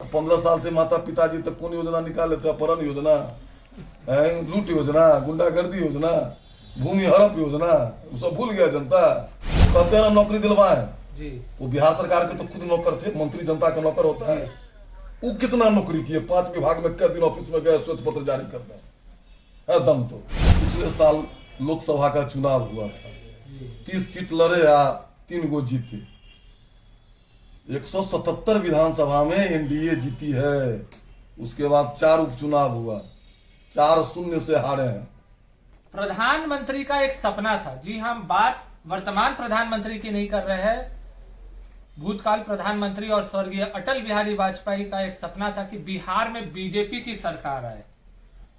15 साल से माता पिताजी तक कौन योजना निकाले थे? अपहरण योजना, लूट योजना, गुंडागर्दी योजना, भूमि हड़प योजना, वो सब भूल गया जनता। कहते हैं ना नौकरी दिलवाए जी, वो बिहार सरकार के तो खुद नौकर थे, मंत्री जनता का नौकर होता है। वो कितना नौकरी किए? 5 विभाग में क्या दिन ऑफिस में गए, श्वेत पत्र जारी कर दें, दम तो। पिछले साल लोकसभा का चुनाव हुआ था, 30 सीट लड़े या 3 गो जीते। 177 विधानसभा में एनडीए जीती है। उसके बाद 4 उपचुनाव हुआ, 4-0 से हारे हैं। प्रधानमंत्री का एक सपना था, जी हम बात वर्तमान प्रधानमंत्री की नहीं कर रहे हैं, भूतकाल प्रधानमंत्री और स्वर्गीय अटल बिहारी वाजपेयी का एक सपना था कि बिहार में बीजेपी की सरकार आए।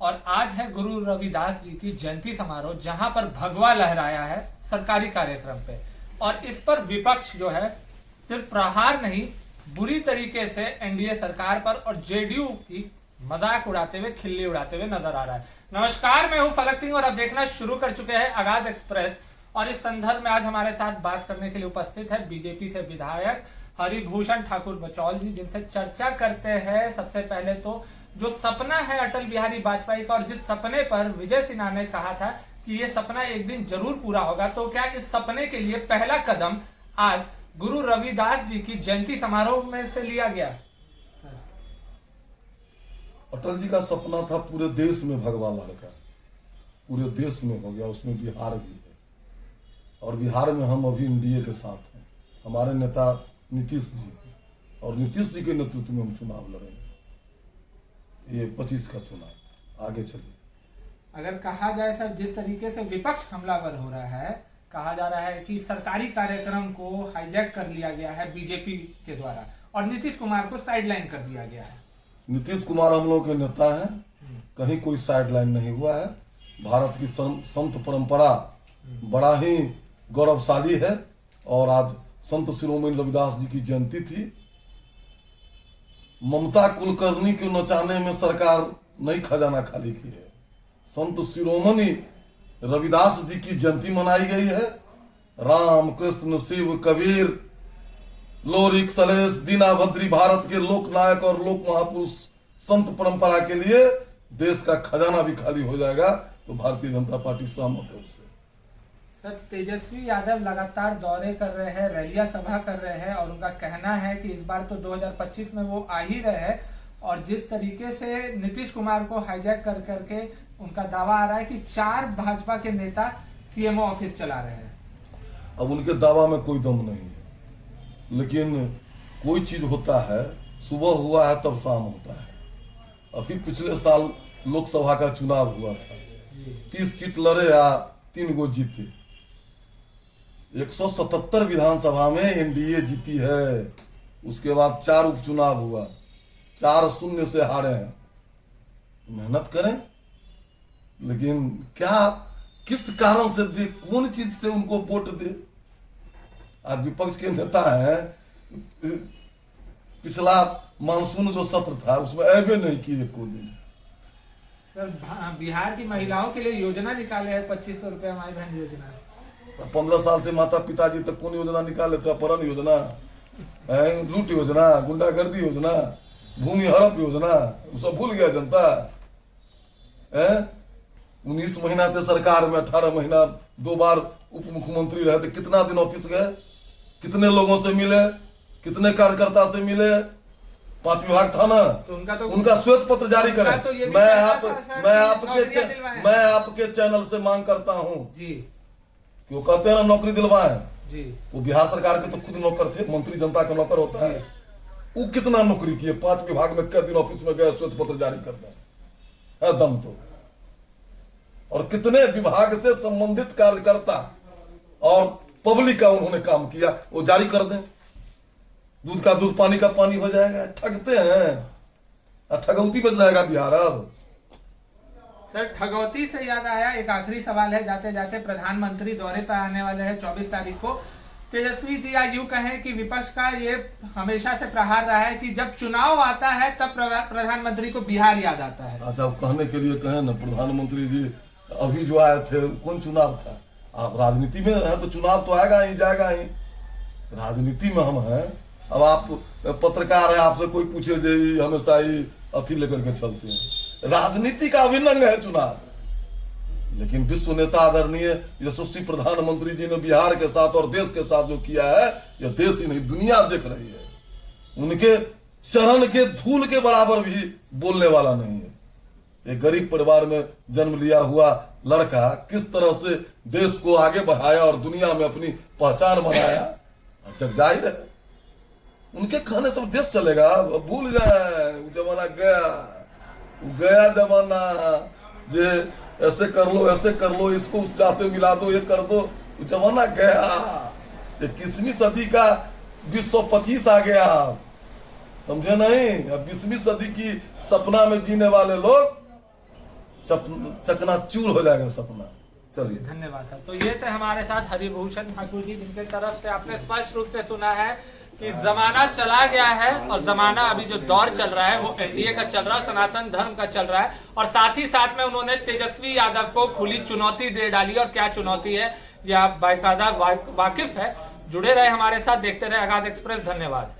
और आज है गुरु रविदास जी की जयंती समारोह, जहां पर भगवा लहराया है सरकारी कार्यक्रम पे। और इस पर विपक्ष जो है सिर्फ प्रहार नहीं, बुरी तरीके से एनडीए सरकार पर और जेडीयू की मजाक उड़ाते हुए, खिल्ली उड़ाते हुए नजर आ रहा है। नमस्कार, मैं हूं फलक सिंह और अब देखना शुरू कर चुके हैं आगाज एक्सप्रेस। और इस संदर्भ में आज हमारे साथ बात करने के लिए उपस्थित है बीजेपी से विधायक हरिभूषण ठाकुर बचौल जी, जिनसे चर्चा करते हैं। सबसे पहले तो जो सपना है अटल बिहारी वाजपेयी का, और जिस सपने पर विजय सिन्हा ने कहा था कि ये सपना एक दिन जरूर पूरा होगा, तो क्या इस सपने के लिए पहला कदम आज गुरु रविदास जी की जयंती समारोह में से लिया गया? अटल जी का सपना था पूरे देश में भगवा लड़का, पूरे देश में हो गया, उसमें बिहार भी है। और बिहार में हम अभी एनडीए के साथ हैं, हमारे नेता नीतीश जी, और नीतीश जी के नेतृत्व में हम चुनाव लड़ेंगे। ये 25 का चुनाव। आगे चलिए। अगर कहा जाए सर, जिस तरीके से विपक्ष हमलावर हो रहा है, कहा जा रहा है कि सरकारी कार्यक्रम को हाईजैक कर लिया गया है बीजेपी के द्वारा और नीतीश कुमार को साइडलाइन कर दिया गया है। नीतीश कुमार हम लोग के नेता हैं, कहीं कोई साइडलाइन नहीं हुआ है। भारत की संत परंपरा बड़ा ही गौरवशाली है। और आज संत शिरोमणि रविदास जी की जयंती थी। ममता कुलकर्णी को नचाने में सरकार नई खजाना खाली की है। संत शिरोमणि रविदास जी की जयंती मनाई गई है। राम कृष्ण शिव कबीर लोरिक सलेश दीनाभद्री भारत के लोक नायक और लोक महापुरुष संत परंपरा के लिए देश का खजाना भी खाली हो जाएगा, तो भारतीय जनता पार्टी सहमत है उससे। सर, तेजस्वी यादव लगातार दौरे कर रहे हैं, रैलियां सभा कर रहे हैं, और उनका कहना है कि इस बार तो 2025 में वो आ ही रहे हैं। और जिस तरीके से नीतीश कुमार को हाईजैक कर करके उनका दावा आ रहा है कि 4 भाजपा के नेता सीएमओ ऑफिस चला रहे हैं। अब उनके दावा में कोई दम नहीं है, लेकिन कोई चीज होता है, सुबह हुआ है तब शाम होता है। अभी पिछले साल लोकसभा का चुनाव हुआ था, 30 सीट लड़े या 3 गो जीते। 177 विधानसभा में एनडीए जीती है। उसके बाद 4 उपचुनाव हुआ, 4-0 से हारे हैं। मेहनत करें, लेकिन क्या किस कारण से दे, कौन चीज से उनको वोट दे? आज विपक्ष के नेता हैं, पिछला मानसून जो सत्र था उसमें ऐबे नहीं किए कोई दिन। सर, बिहार की महिलाओं के लिए योजना निकाले है, 2500 रुपए हमारी बहन योजना। 15 साल से माता पिताजी तक कौन योजना निकाले थे? अपहरण योजना, लूट योजना, गुंडागर्दी योजना, भूमि हड़प योजना, वो सब भूल गया जनता। 19 महीना थे सरकार में, 18 महीना 2 बार उप मुख्यमंत्री रहे थे। कितना दिन ऑफिस गए, कितने लोगों से मिले, कितने कार्यकर्ता से मिले? 5 विभाग था ना, तो उनका श्वेत पत्र जारी करें। तो मैं आपके चैनल से मांग करता हूँ जी, वो कहते हैं ना नौकरी दिलवाए जी, वो बिहार सरकार के तो खुद नौकर थे, मंत्री जनता का नौकर होता है। वो कितना नौकरी किए? 5 विभाग में क्या दिन ऑफिस में गए, श्वेत पत्र जारी कर दें, दम तो। और कितने विभाग से संबंधित कार्यकर्ता और पब्लिक का उन्होंने काम किया, वो जारी कर दें। दूध का दूध, पानी का पानी हो जाएगा। ठगते हैं, ठगौती बच जाएगा बिहार। अब सर, ठगौती से याद आया, एक आखिरी सवाल है जाते जाते। प्रधानमंत्री दौरे पर आने वाले हैं 24 तारीख को। तेजस्वी जी या यूं कहें कि विपक्ष का ये हमेशा से प्रहार रहा है कि जब चुनाव आता है तब प्रधानमंत्री को बिहार याद आता है। अच्छा, कहने के लिए कहें ना, प्रधानमंत्री जी अभी जो आए थे, कौन चुनाव था? आप राजनीति में हैं तो चुनाव तो आएगा ही, जाएगा ही। राजनीति में हम हैं। अब आप पत्रकार है, आपसे कोई पूछे जे हमेशा ही अथी लेकर के चलते हैं। राजनीति का अभिन्न है चुनाव, लेकिन विश्व नेता आदरणीय यशस्वी प्रधानमंत्री जी ने बिहार के साथ और देश के साथ जो किया है, यह देश ही नहीं दुनिया देख रही है। उनके चरण के धूल के बराबर भी बोलने वाला नहीं है। एक गरीब परिवार में जन्म लिया हुआ लड़का किस तरह से देश को आगे बढ़ाया और दुनिया में अपनी पहचान बनाया, जग जाहिर है। उनके खाने से देश चलेगा, भूल जाए वो जमाना गया जमाना, जे ऐसे कर लो, इसको उस जाते मिला दो, ये कर दो, वो जमाना गया। ये 21वीं सदी का 2025 आ गया, समझे नहीं? अब 20वीं सदी की सपना में जीने वाले लोग चकनाचूर हो जाएगा सपना। चलिए, धन्यवाद सर। तो ये थे हमारे साथ हरिभूषण ठाकुर जी, जिनके तरफ से आपने स्पष्ट रूप से सुना है कि जमाना चला गया है और जमाना अभी जो दौर चल रहा है वो एनडीए का चल रहा है, सनातन धर्म का चल रहा है। और साथ ही साथ में उन्होंने तेजस्वी यादव को खुली चुनौती दे डाली। और क्या चुनौती है ये आप बाकायदा वाकिफ है। जुड़े रहे हमारे साथ, देखते रहे आगाज एक्सप्रेस। धन्यवाद।